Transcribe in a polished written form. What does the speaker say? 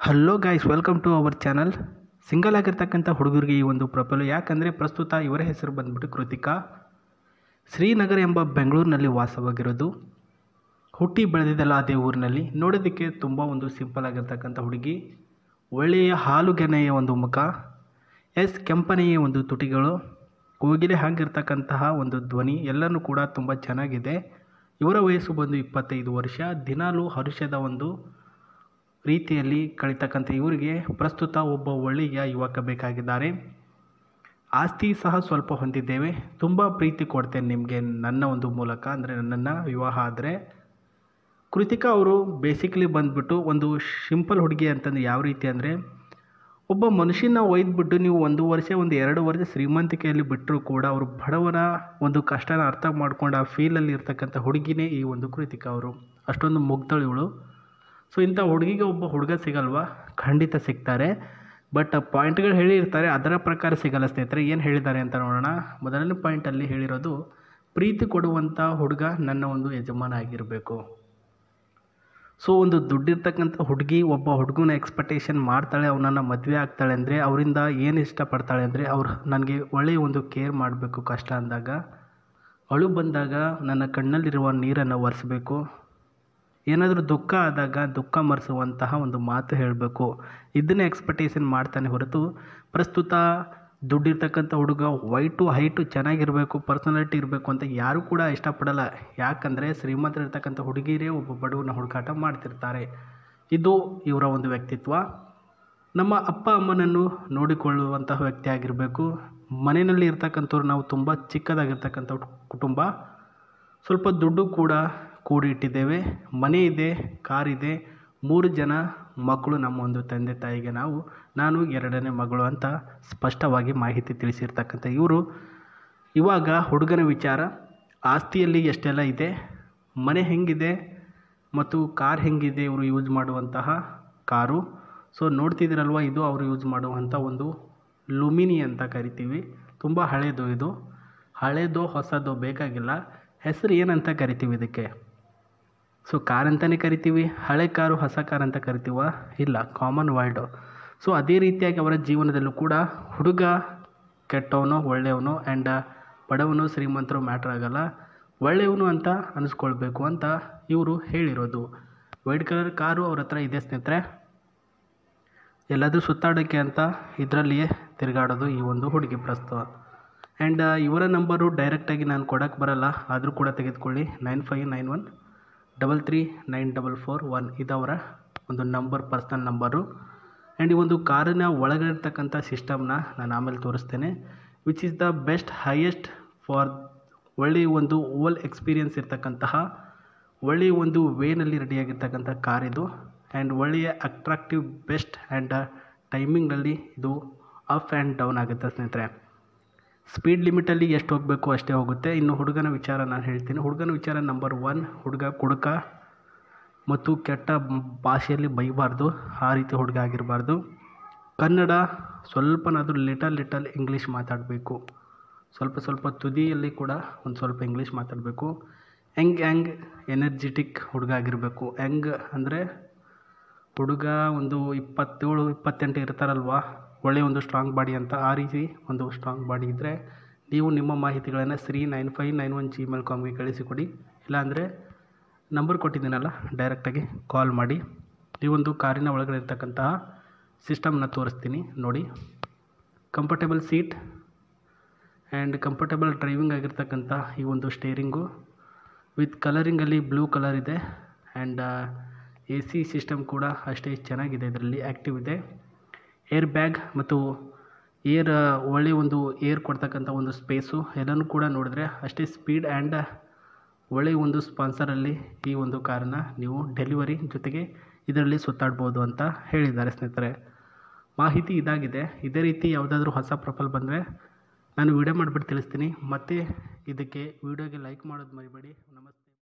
Hello guys, welcome to our channel. Single ಆಗಿರ್ತಕ್ಕಂಥ ಹುಡುಗರಿಗೆ ಈ ಒಂದು ಪ್ರೊಫೈಲು. ಯಾಕಂದರೆ ಪ್ರಸ್ತುತ ಇವರ ಹೆಸರು ಬಂದ್ಬಿಟ್ಟು ಕೃತಿಕಾ. ಶ್ರೀನಗರ ಎಂಬ ಬೆಂಗಳೂರಿನಲ್ಲಿ ವಾಸವಾಗಿರೋದು. ಹುಟ್ಟಿ ಬೆಳೆದಿದ್ದಲ್ಲ ಅದೇ ಊರಿನಲ್ಲಿ. ನೋಡೋದಕ್ಕೆ ತುಂಬ ಒಂದು ಸಿಂಪಲ್ ಆಗಿರ್ತಕ್ಕಂಥ ಹುಡುಗಿ. ಒಳ್ಳೆಯ ಹಾಲುಗೆನೆಯ ಒಂದು ಮುಖ, ಕೆಂಪನೆಯ ಒಂದು ತುಟಿಗಳು, ಕೋಗಿಲೆ ಹಾಗಿರ್ತಕ್ಕಂತಹ ಒಂದು ಧ್ವನಿ ಎಲ್ಲನೂ ಕೂಡ ತುಂಬ ಚೆನ್ನಾಗಿದೆ. ಇವರ ವಯಸ್ಸು ಬಂದು 25 ವರ್ಷ. ದಿನಾಲೂ ಹರುಷದ ಒಂದು ರೀತಿಯಲ್ಲಿ ಕಳೀತಕ್ಕಂಥ ಇವರಿಗೆ ಪ್ರಸ್ತುತ ಒಬ್ಬ ಒಳ್ಳೆಯ ಯುವಕ ಬೇಕಾಗಿದ್ದಾರೆ. ಆಸ್ತಿ ಸಹ ಸ್ವಲ್ಪ ಹೊಂದಿದ್ದೇವೆ. ತುಂಬ ಪ್ರೀತಿ ಕೊಡ್ತೇನೆ ನಿಮಗೆ ನನ್ನ ಒಂದು ಮೂಲಕ, ಅಂದರೆ ನನ್ನನ್ನು ವಿವಾಹ ಆದರೆ. ಕೃತಿಕಾ ಅವರು ಬೇಸಿಕಲಿ ಬಂದುಬಿಟ್ಟು ಒಂದು ಸಿಂಪಲ್ ಹುಡುಗಿ ಅಂತಂದರೆ ಯಾವ ರೀತಿ ಅಂದರೆ, ಒಬ್ಬ ಮನುಷ್ಯನ ಒಯ್ದುಬಿಟ್ಟು ನೀವು 1 ವರ್ಷ 2 ವರ್ಷ ಶ್ರೀಮಂತಿಕೆಯಲ್ಲಿ ಬಿಟ್ಟರೂ ಕೂಡ ಅವರು ಬಡವರ ಒಂದು ಕಷ್ಟನ ಅರ್ಥ ಮಾಡ್ಕೊಂಡು ಆ ಫೀಲಲ್ಲಿ ಇರ್ತಕ್ಕಂಥ ಹುಡುಗಿನೇ ಈ ಒಂದು ಕೃತಿಕಾ ಅವರು. ಅಷ್ಟೊಂದು ಮುಗ್ಧಳು ಇವಳು. ಸೊ ಇಂಥ ಹುಡುಗಿಗೆ ಒಬ್ಬ ಹುಡುಗ ಸಿಗಲ್ವಾ? ಖಂಡಿತ ಸಿಗ್ತಾರೆ. ಬಟ್ ಪಾಯಿಂಟ್ಗಳು ಹೇಳಿರ್ತಾರೆ, ಅದರ ಪ್ರಕಾರ ಸಿಗಲ್ಲ ಸ್ನೇಹಿತರೆ. ಏನು ಹೇಳಿದ್ದಾರೆ ಅಂತ ನೋಡೋಣ. ಮೊದಲನೇ ಪಾಯಿಂಟಲ್ಲಿ ಹೇಳಿರೋದು, ಪ್ರೀತಿ ಕೊಡುವಂಥ ಹುಡುಗ ನನ್ನ ಒಂದು ಯಜಮಾನ ಆಗಿರಬೇಕು. ಸೊ ಒಂದು ದುಡ್ಡಿರ್ತಕ್ಕಂಥ ಹುಡುಗಿ ಒಬ್ಬ ಹುಡುಗನ ಎಕ್ಸ್ಪೆಕ್ಟೇಷನ್ ಮಾಡ್ತಾಳೆ, ಅವನನ್ನು ಮದುವೆ ಆಗ್ತಾಳೆ ಅಂದರೆ ಅವರಿಂದ ಏನು ಇಷ್ಟಪಡ್ತಾಳೆ ಅಂದರೆ, ಅವ್ರು ನನಗೆ ಒಳ್ಳೆಯ ಒಂದು ಕೇರ್ ಮಾಡಬೇಕು. ಕಷ್ಟ ಅಂದಾಗ, ಅಳು ಬಂದಾಗ ನನ್ನ ಕಣ್ಣಲ್ಲಿರುವ ನೀರನ್ನು ಒರೆಸಬೇಕು. ಏನಾದರೂ ದುಃಖ ಆದಾಗ ದುಃಖ ಮರೆಸುವಂತಹ ಒಂದು ಮಾತು ಹೇಳಬೇಕು. ಇದನ್ನೇ ಎಕ್ಸ್ಪೆಕ್ಟೇಷನ್ ಮಾಡ್ತಾನೆ ಹೊರತು, ಪ್ರಸ್ತುತ ದುಡ್ಡಿರ್ತಕ್ಕಂಥ ಹುಡುಗ ವೈಟು ಹೈಟು ಚೆನ್ನಾಗಿರಬೇಕು, ಪರ್ಸನಾಲಿಟಿ ಇರಬೇಕು ಅಂತ ಯಾರೂ ಕೂಡ ಇಷ್ಟಪಡಲ್ಲ. ಯಾಕಂದರೆ ಶ್ರೀಮಂತರಿರ್ತಕ್ಕಂಥ ಹುಡುಗಿಯರೇ ಒಬ್ಬ ಬಡವನ ಹುಡುಕಾಟ ಮಾಡ್ತಿರ್ತಾರೆ. ಇದು ಇವರ ಒಂದು ವ್ಯಕ್ತಿತ್ವ. ನಮ್ಮ ಅಪ್ಪ ಅಮ್ಮನನ್ನು ನೋಡಿಕೊಳ್ಳುವಂತಹ ವ್ಯಕ್ತಿ ಆಗಿರಬೇಕು. ಮನೆಯಲ್ಲಿ ಇರ್ತಕ್ಕಂಥವ್ರು ನಾವು ತುಂಬ ಚಿಕ್ಕದಾಗಿರ್ತಕ್ಕಂಥ ಕುಟುಂಬ. ಸ್ವಲ್ಪ ದುಡ್ಡು ಕೂಡ ಕೂಡಿಟ್ಟಿದ್ದೇವೆ. ಮನೆ ಇದೆ, ಕಾರಿದೆ, 3 ಜನ ಮಕ್ಕಳು ನಮ್ಮ ಒಂದು ತಂದೆ ತಾಯಿಗೆ. ನಾನು 2ನೇ ಮಗಳು ಅಂತ ಸ್ಪಷ್ಟವಾಗಿ ಮಾಹಿತಿ ತಿಳಿಸಿರ್ತಕ್ಕಂಥ ಇವರು. ಇವಾಗ ಹುಡುಗನ ವಿಚಾರ, ಆಸ್ತಿಯಲ್ಲಿ ಎಷ್ಟೆಲ್ಲ ಇದೆ, ಮನೆ ಹೆಂಗಿದೆ ಮತ್ತು ಕಾರ್ ಹೆಂಗಿದೆ, ಇವರು ಯೂಸ್ ಮಾಡುವಂತಹ ಕಾರು. ಸೊ ನೋಡ್ತಿದ್ದೀರಲ್ವ, ಇದು ಅವರು ಯೂಸ್ ಮಾಡುವಂಥ ಒಂದು ಲುಮಿನಿ ಅಂತ ಕರಿತೀವಿ. ತುಂಬ ಹಳೇದು ಇದು. ಹಳೇದೋ ಹೊಸದೋ ಬೇಕಾಗಿಲ್ಲ, ಹೆಸರು ಏನಂತ ಕರಿತೀವಿ ಇದಕ್ಕೆ? ಸೊ ಕಾರ್ ಅಂತಲೇ ಕರಿತೀವಿ. ಹಳೆ ಕಾರು ಹೊಸ ಕಾರ್ ಅಂತ ಕರಿತೀವ? ಇಲ್ಲ, ಕಾಮನ್ ವರ್ಡು. ಸೊ ಅದೇ ರೀತಿಯಾಗಿ ಅವರ ಜೀವನದಲ್ಲೂ ಕೂಡ ಹುಡುಗ ಕೆಟ್ಟವನೋ ಒಳ್ಳೆಯವನೋ ಆ್ಯಂಡ್ ಬಡವನು ಶ್ರೀಮಂತರು ಮ್ಯಾಟ್ರ್ ಆಗಲ್ಲ, ಒಳ್ಳೆಯವನು ಅಂತ ಅನಿಸ್ಕೊಳ್ಬೇಕು ಅಂತ ಇವರು ಹೇಳಿರೋದು. ವೈಟ್ ಕಲರ್ ಕಾರು ಅವ್ರ ಹತ್ರ ಇದೆ ಸ್ನೇಹಿತರೆ. ಎಲ್ಲಾದರೂ ಸುತ್ತಾಡೋಕ್ಕೆ ಅಂತ ಇದರಲ್ಲಿಯೇ ತಿರುಗಾಡೋದು ಈ ಒಂದು ಹುಡುಗಿ ಪ್ರಸ್ತುತ. ಆ್ಯಂಡ್ ಇವರ ನಂಬರು ಡೈರೆಕ್ಟಾಗಿ ನಾನು ಕೊಡೋಕ್ಕೆ ಬರಲ್ಲ, ಆದರೂ ಕೂಡ ತೆಗೆದುಕೊಳ್ಳಿ. 9591339441 ಇದವರ ಒಂದು ನಂಬರ್, ಪರ್ಸ್ನಲ್ ನಂಬರು. ಆ್ಯಂಡ್ ಈ ಒಂದು ಕಾರಿನ ಒಳಗಡೆ ಇರ್ತಕ್ಕಂಥ ಸಿಸ್ಟಮ್ನ ನಾನು ಆಮೇಲೆ ತೋರಿಸ್ತೇನೆ. Which is the best highest for ಒಳ್ಳೆಯ ಒಂದು ಓಲ್ ಎಕ್ಸ್ಪೀರಿಯನ್ಸ್ ಇರ್ತಕ್ಕಂತಹ ಒಳ್ಳೆಯ ಒಂದು ವೇನಲ್ಲಿ ರೆಡಿಯಾಗಿರ್ತಕ್ಕಂಥ ಕಾರ್ ಇದು. ಆ್ಯಂಡ್ ಒಳ್ಳೆಯ ಅಟ್ರಾಕ್ಟಿವ್ ಬೆಸ್ಟ್ ಆ್ಯಂಡ್ ಟೈಮಿಂಗ್ನಲ್ಲಿ ಇದು ಅಪ್ ಆ್ಯಂಡ್ ಡೌನ್ ಆಗುತ್ತೆ ಸ್ನೇಹಿತರೆ. ಸ್ಪೀಡ್ ಲಿಮಿಟಲ್ಲಿ ಎಷ್ಟು ಹೋಗಬೇಕು ಅಷ್ಟೇ ಹೋಗುತ್ತೆ. ಇನ್ನು ಹುಡುಗನ ವಿಚಾರ ನಾನು ಹೇಳ್ತೀನಿ. ಹುಡುಗನ ವಿಚಾರ ನಂಬರ್ 1, ಹುಡುಗ ಕುಡುಕ ಮತ್ತು ಕೆಟ್ಟ ಭಾಷೆಯಲ್ಲಿ ಬೈಬಾರ್ದು, ಆ ರೀತಿ ಹುಡುಗ ಆಗಿರಬಾರ್ದು. ಕನ್ನಡ ಸ್ವಲ್ಪನಾದರೂ ಲಿಟಲ್ ಇಂಗ್ಲೀಷ್ ಮಾತಾಡಬೇಕು. ಸ್ವಲ್ಪ ತುದಿಯಲ್ಲಿ ಕೂಡ ಒಂದು ಸ್ವಲ್ಪ ಇಂಗ್ಲೀಷ್ ಮಾತಾಡಬೇಕು. ಯಂಗ್ ಎನರ್ಜಿಟಿಕ್ ಹುಡುಗ ಆಗಿರಬೇಕು. ಯಂಗ್ ಅಂದರೆ ಹುಡುಗ ಒಂದು 27-28 ಇರ್ತಾರಲ್ವ, ಒಳ್ಳೆಯ ಒಂದು ಸ್ಟ್ರಾಂಗ್ ಬಾಡಿ ಅಂತ, ಆ ರೀತಿ ಒಂದು ಸ್ಟ್ರಾಂಗ್ ಬಾಡಿ ಇದ್ದರೆ ನೀವು ನಿಮ್ಮ ಮಾಹಿತಿಗಳನ್ನು Sri9591gmail.comಗೆ ಕಳಿಸಿಕೊಡಿ. ಇಲ್ಲಾಂದರೆ ನಂಬರ್ ಕೊಟ್ಟಿದ್ದೀನಲ್ಲ, ಡೈರೆಕ್ಟಾಗಿ ಕಾಲ್ ಮಾಡಿ. ಈ ಒಂದು ಕಾರಿನ ಒಳಗಡೆ ಇರ್ತಕ್ಕಂತಹ ಸಿಸ್ಟಮ್ನ ತೋರಿಸ್ತೀನಿ ನೋಡಿ. Comfortable seat and comfortable driving ಆಗಿರ್ತಕ್ಕಂಥ ಈ ಒಂದು ಸ್ಟೇರಿಂಗು ವಿತ್ ಕಲರಿಂಗಲ್ಲಿ ಬ್ಲೂ ಕಲರ್ ಇದೆ. ಆ್ಯಂಡ್ AC ಸಿಸ್ಟಮ್ ಕೂಡ ಅಷ್ಟೇ ಚೆನ್ನಾಗಿದೆ, ಇದರಲ್ಲಿ ಆ್ಯಕ್ಟಿವ್ ಇದೆ. ಏರ್ ಬ್ಯಾಗ್ ಮತ್ತು ಒಳ್ಳೆಯ ಒಂದು ಏರ್ ಕೊಡ್ತಕ್ಕಂಥ ಒಂದು ಸ್ಪೇಸು ಎಲ್ಲನೂ ಕೂಡ ನೋಡಿದ್ರೆ ಅಷ್ಟೇ ಸ್ಪೀಡ್ ಆ್ಯಂಡ್ ಒಳ್ಳೆಯ ಒಂದು ಸ್ಪಾನ್ಸರಲ್ಲಿ ಈ ಒಂದು ಕಾರನ್ನು ನೀವು ಡೆಲಿವರಿ ಜೊತೆಗೆ ಇದರಲ್ಲಿ ಸುತ್ತಾಡ್ಬೋದು ಅಂತ ಹೇಳಿದ್ದಾರೆ ಸ್ನೇಹಿತರೆ. ಮಾಹಿತಿ ಇದಾಗಿದೆ. ಇದೇ ರೀತಿ ಯಾವುದಾದ್ರೂ ಹೊಸ ಪ್ರೊಫೈಲ್ ಬಂದರೆ ನಾನು ವಿಡಿಯೋ ಮಾಡಿಬಿಟ್ಟು ತಿಳಿಸ್ತೀನಿ. ಮತ್ತು ಇದಕ್ಕೆ ವಿಡಿಯೋಗೆ ಲೈಕ್ ಮಾಡೋದು ಮರಿಬೇಡಿ. ನಮಸ್ತೆ.